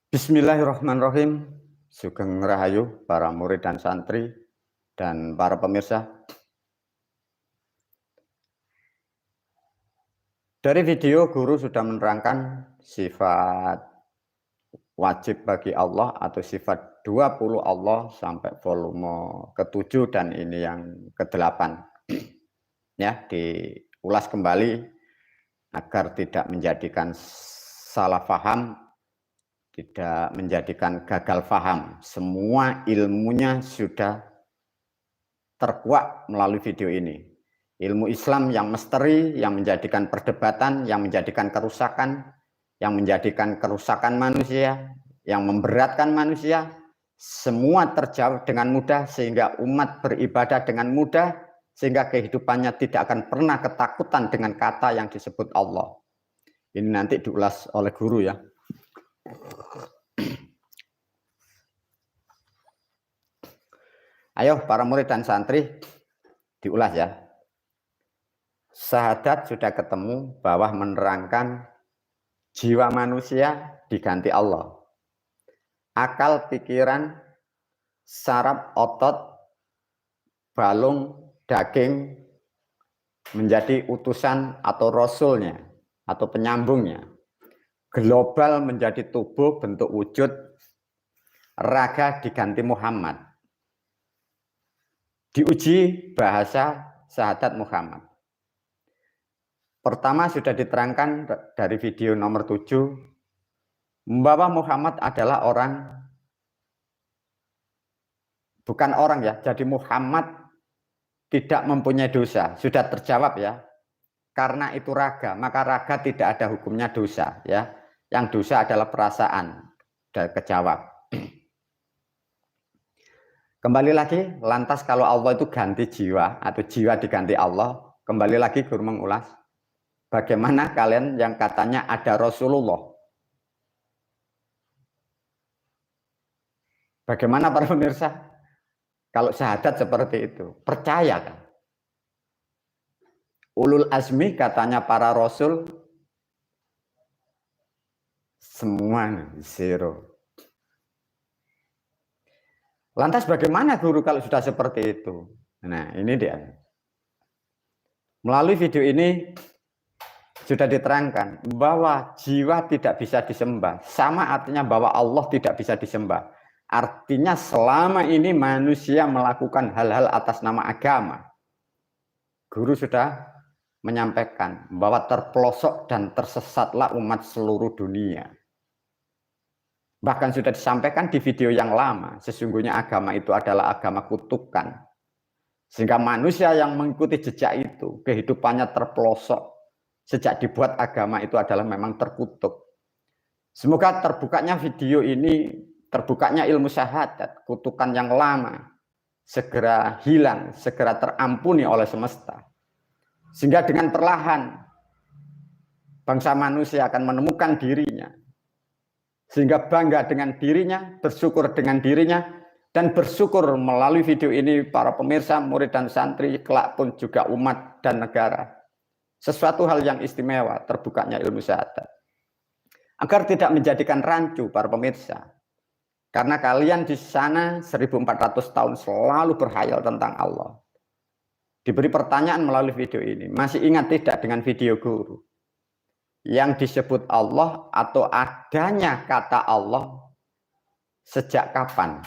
Bismillahirrahmanirrahim. Sugeng Rahayu para murid dan santri dan para pemirsa. Dari video guru sudah menerangkan sifat wajib bagi Allah atau sifat 20 Allah sampai volume ke-7 dan ini yang ke-8. Ya, diulas kembali agar tidak menjadikan salah paham, tidak menjadikan gagal paham. Semua ilmunya sudah terkuak melalui video ini. Ilmu Islam yang misteri, yang menjadikan perdebatan, yang menjadikan kerusakan manusia, yang memberatkan manusia, semua terjawab dengan mudah sehingga umat beribadah dengan mudah, sehingga kehidupannya tidak akan pernah ketakutan dengan kata yang disebut Allah. Ini nanti diulas oleh guru ya. Ayo para murid dan santri, diulas ya. Syahadat sudah ketemu bahwa menerangkan jiwa manusia diganti Allah. Akal, pikiran, saraf, otot, balung, daging menjadi utusan atau rasulnya atau penyambungnya. Global menjadi tubuh bentuk wujud, raga diganti Muhammad. Diuji bahasa syahadat Muhammad. Pertama sudah diterangkan dari video nomor 7 bahwa Muhammad adalah orang, bukan orang ya, jadi Muhammad tidak mempunyai dosa, sudah terjawab ya. Karena itu raga, maka raga tidak ada hukumnya dosa ya. Yang dosa adalah perasaan, sudah kejawab. Kembali lagi, lantas kalau Allah itu ganti jiwa atau jiwa diganti Allah, kembali lagi guru mengulas. Bagaimana kalian yang katanya ada Rasulullah? Bagaimana para pemirsa? Kalau syahadat seperti itu, percaya kan? Ulul azmi katanya para rasul, semua zero. Lantas bagaimana guru kalau sudah seperti itu? Nah ini dia. Melalui video ini sudah diterangkan bahwa jiwa tidak bisa disembah. Sama artinya bahwa Allah tidak bisa disembah. Artinya selama ini manusia melakukan hal-hal atas nama agama. Guru sudah menyampaikan bahwa terpelosok dan tersesatlah umat seluruh dunia. Bahkan sudah disampaikan di video yang lama, sesungguhnya agama itu adalah agama kutukan. Sehingga manusia yang mengikuti jejak itu, kehidupannya terpelosok. Sejak dibuat agama itu adalah memang terkutuk. Semoga terbukanya video ini, terbukanya ilmu syahadat, kutukan yang lama, segera hilang, segera terampuni oleh semesta. Sehingga dengan perlahan, bangsa manusia akan menemukan dirinya. Sehingga bangga dengan dirinya, bersyukur dengan dirinya, dan bersyukur melalui video ini para pemirsa, murid dan santri, kelak pun juga umat dan negara. Sesuatu hal yang istimewa terbukanya ilmu syahadat. Agar tidak menjadikan rancu para pemirsa. Karena kalian di sana 1400 tahun selalu berhayal tentang Allah. Diberi pertanyaan melalui video ini. Masih ingat tidak dengan video guru? Yang disebut Allah atau adanya kata Allah sejak kapan?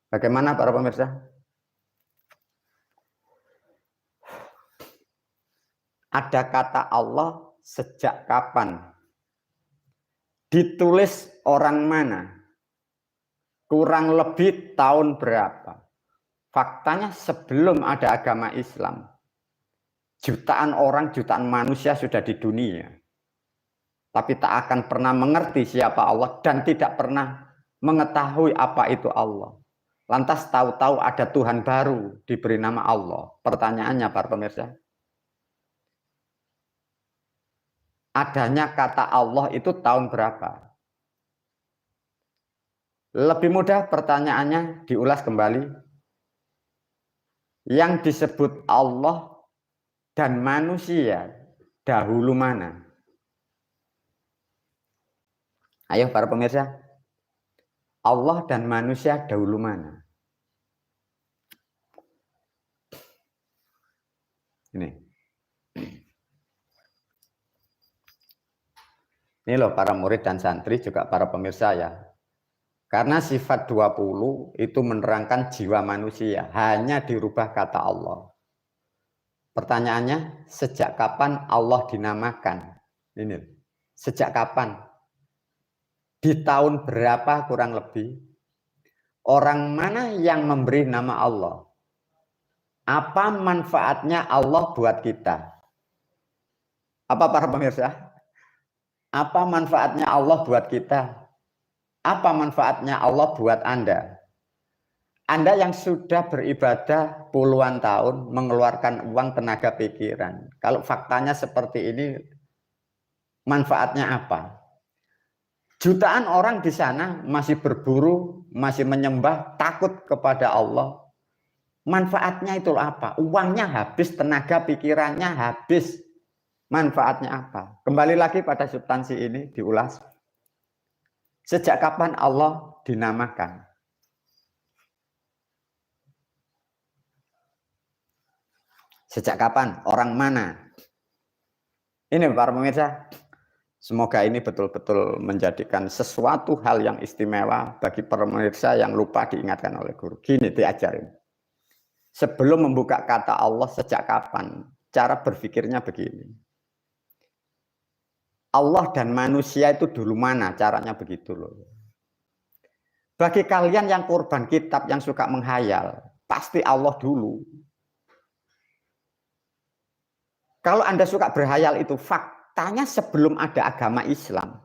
Bagaimana para pemirsa? Ada kata Allah sejak kapan? Ditulis orang mana? Kurang lebih tahun berapa? Faktanya sebelum ada agama Islam, jutaan orang, jutaan manusia sudah di dunia. Tapi tak akan pernah mengerti siapa Allah dan tidak pernah mengetahui apa itu Allah. Lantas tahu-tahu ada Tuhan baru diberi nama Allah. Pertanyaannya para pemirsa, adanya kata Allah itu tahun berapa? Lebih mudah pertanyaannya diulas kembali. Yang disebut Allah dan manusia dahulu mana? Ayo para pemirsa, Allah dan manusia dahulu mana? Ini. Ini loh para murid dan santri juga para pemirsa ya. Karena sifat 20 itu menerangkan jiwa manusia, hanya dirubah kata Allah. Pertanyaannya, sejak kapan Allah dinamakan? Ini, sejak kapan? Di tahun berapa kurang lebih? Orang mana yang memberi nama Allah? Apa manfaatnya Allah buat kita? Apa para pemirsa? Apa manfaatnya Allah buat kita? Apa manfaatnya Allah buat Anda? Anda yang sudah beribadah puluhan tahun, mengeluarkan uang, tenaga, pikiran. Kalau faktanya seperti ini, manfaatnya apa? Jutaan orang di sana masih berburu, masih menyembah, takut kepada Allah. Manfaatnya itu apa? Uangnya habis, tenaga, pikirannya habis. Manfaatnya apa? Kembali lagi pada substansi ini diulas. Sejak kapan Allah dinamakan? Sejak kapan? Orang mana? Ini para pemirsa, semoga ini betul-betul menjadikan sesuatu hal yang istimewa bagi para pemirsa yang lupa diingatkan oleh guru. Gini diajarin. Sebelum membuka kata Allah sejak kapan, cara berpikirnya begini. Allah dan manusia itu dulu mana? Caranya begitu loh. Bagi kalian yang korban kitab, yang suka menghayal, pasti Allah dulu. Kalau Anda suka berhayal itu faktanya sebelum ada agama Islam.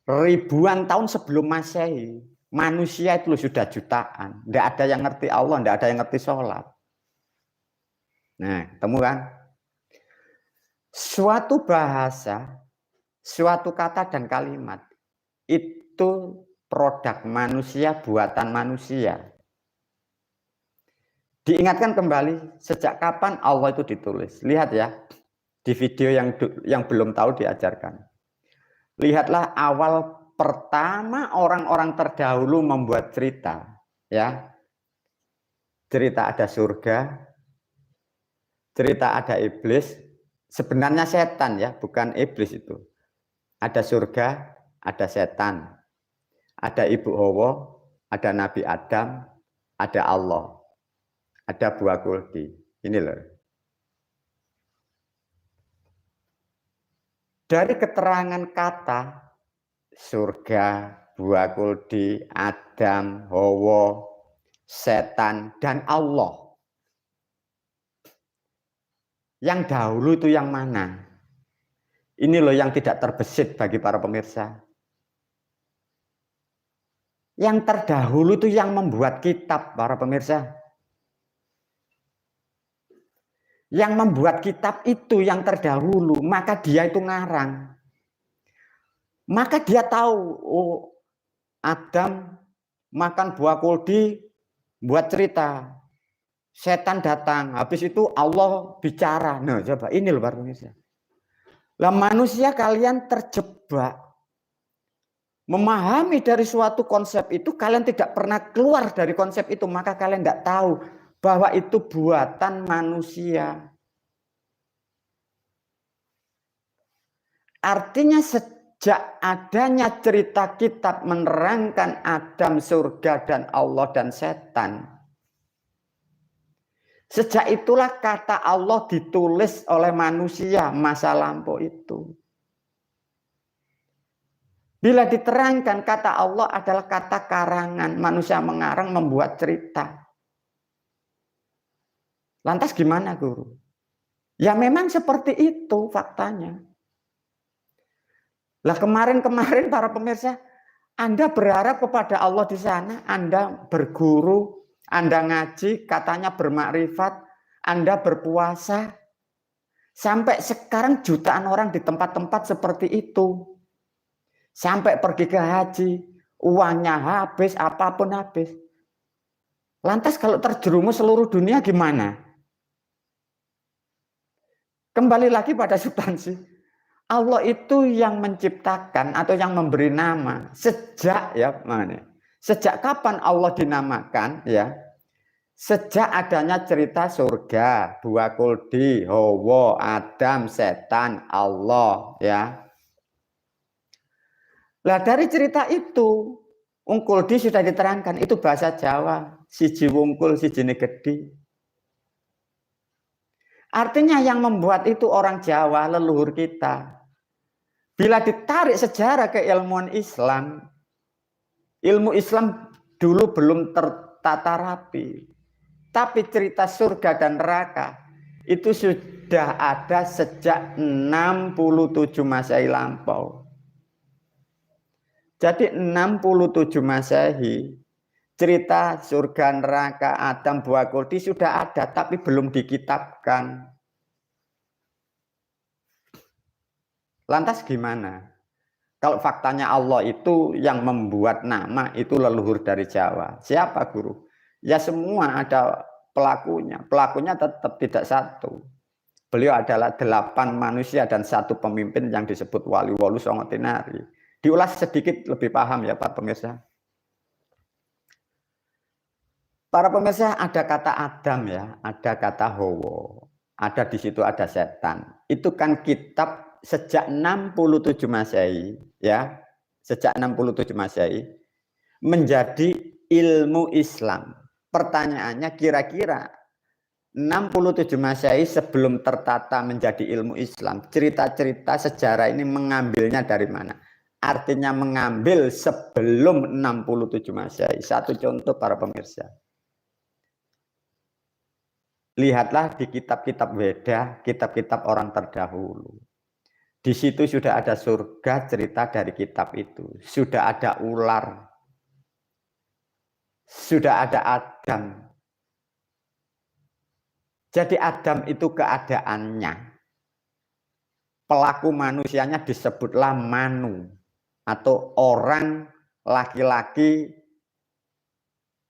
Ribuan tahun sebelum Masehi, manusia itu sudah jutaan. Tidak ada yang ngerti Allah, tidak ada yang ngerti sholat. Nah, ketemu kan? Suatu bahasa, suatu kata dan kalimat, itu produk manusia, buatan manusia. Diingatkan kembali, sejak kapan Allah itu ditulis. Lihat ya, di video yang belum tahu diajarkan. Lihatlah awal pertama orang-orang terdahulu membuat cerita. Ya, cerita ada surga, cerita ada iblis. Sebenarnya setan ya, bukan iblis itu. Ada surga, ada setan. Ada Ibu Hawa, ada Nabi Adam, ada Allah. Ada buah kuldi. Ini loh. Dari keterangan kata surga, buah kuldi, Adam, Hawa, setan, dan Allah. Yang dahulu itu yang mana? Ini loh yang tidak terbesit bagi para pemirsa. Yang terdahulu itu yang membuat kitab, para pemirsa. Yang membuat kitab itu yang terdahulu, maka dia itu ngarang. Maka dia tahu, oh Adam makan buah kuldi, buat cerita. Setan datang, habis itu Allah bicara. Nah coba, ini loh para pemirsa. Lah manusia kalian terjebak. Memahami dari suatu konsep itu, kalian tidak pernah keluar dari konsep itu, maka kalian tidak tahu bahwa itu buatan manusia. Artinya sejak adanya cerita kitab menerangkan Adam, surga, dan Allah dan setan. Sejak itulah kata Allah ditulis oleh manusia masa lampau itu. Bila diterangkan kata Allah adalah kata karangan, manusia mengarang membuat cerita. Lantas gimana guru? Ya memang seperti itu faktanya. Lah kemarin-kemarin para pemirsa, Anda berharap kepada Allah di sana, Anda berguru, Anda ngaji, katanya bermakrifat, Anda berpuasa. Sampai sekarang jutaan orang di tempat-tempat seperti itu. Sampai pergi ke haji, uangnya habis, apapun habis. Lantas kalau terjerumus seluruh dunia gimana? Kembali lagi pada substansi. Allah itu yang menciptakan atau yang memberi nama sejak sejak kapan Allah dinamakan ya? Sejak adanya cerita surga, Dua Kuldi, Hawa, Adam, setan, Allah ya. Lah dari cerita itu Ungkuldi sudah diterangkan itu bahasa Jawa, siji wungkul siji gedi. Artinya yang membuat itu orang Jawa, leluhur kita. Bila ditarik sejarah ke ilmuwan Islam, ilmu Islam dulu belum tertata rapi. Tapi cerita surga dan neraka itu sudah ada sejak 67 Masehi lampau. Jadi 67 Masehi, cerita surga neraka Adam Buah Kuldi sudah ada tapi belum dikitabkan. Lantas gimana? Kalau faktanya Allah itu yang membuat nama itu leluhur dari Jawa. Siapa guru? Ya semua ada pelakunya. Pelakunya tetap tidak satu. Beliau adalah 8 manusia dan 1 pemimpin yang disebut Wali Wolu Songo Tinari. Diulas sedikit lebih paham ya Pak pemirsa. Para pemirsa, ada kata Adam ya, ada kata Hawa. Ada di situ ada setan. Itu kan kitab sejak 67 Masehi ya, sejak 67 Masehi menjadi ilmu Islam. Pertanyaannya kira-kira 67 Masehi sebelum tertata menjadi ilmu Islam, cerita-cerita sejarah ini mengambilnya dari mana? Artinya mengambil sebelum 67 Masehi. Satu contoh para pemirsa. Lihatlah di kitab-kitab Weda, kitab-kitab orang terdahulu. Di situ sudah ada surga, cerita dari kitab itu. Sudah ada ular. Sudah ada Adam. Jadi Adam itu keadaannya. Pelaku manusianya disebutlah Manu. Atau orang laki-laki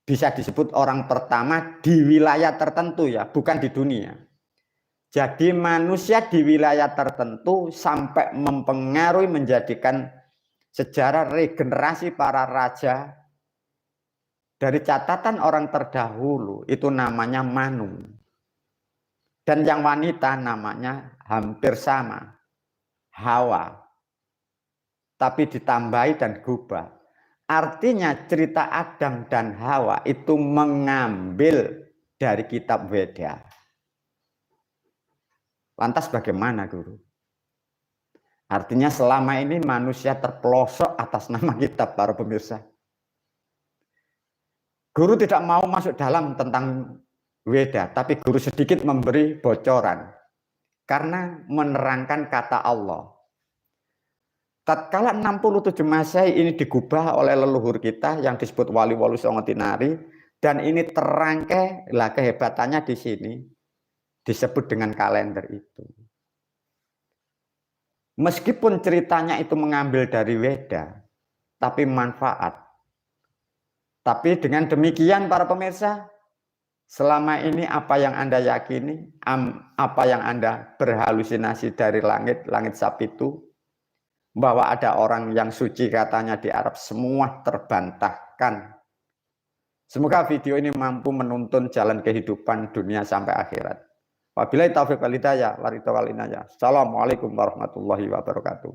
bisa disebut orang pertama di wilayah tertentu ya, bukan di dunia. Jadi manusia di wilayah tertentu sampai mempengaruhi menjadikan sejarah regenerasi para raja dari catatan orang terdahulu itu namanya Manu. Dan yang wanita namanya hampir sama, Hawa. Tapi ditambahi dan gubah. Artinya cerita Adam dan Hawa itu mengambil dari kitab Weda. Lantas bagaimana guru? Artinya selama ini manusia terpelosok atas nama kitab para pemirsa. Guru tidak mau masuk dalam tentang Weda, tapi guru sedikit memberi bocoran. Karena menerangkan kata Allah. Tatkala 67 Masehi ini digubah oleh leluhur kita yang disebut Wali Wolu Songo Tinari. Dan ini terangkai, lah kehebatannya di sini. Disebut dengan kalender itu. Meskipun ceritanya itu mengambil dari Weda, tapi manfaat. Tapi dengan demikian para pemirsa, selama ini apa yang Anda yakini, apa yang Anda berhalusinasi dari langit Sapitu, bahwa ada orang yang suci katanya di Arab, semua terbantahkan. Semoga video ini mampu menuntun jalan kehidupan dunia sampai akhirat. Wabillahi taufiq wal hidayah. Assalamualaikum warahmatullahi wabarakatuh.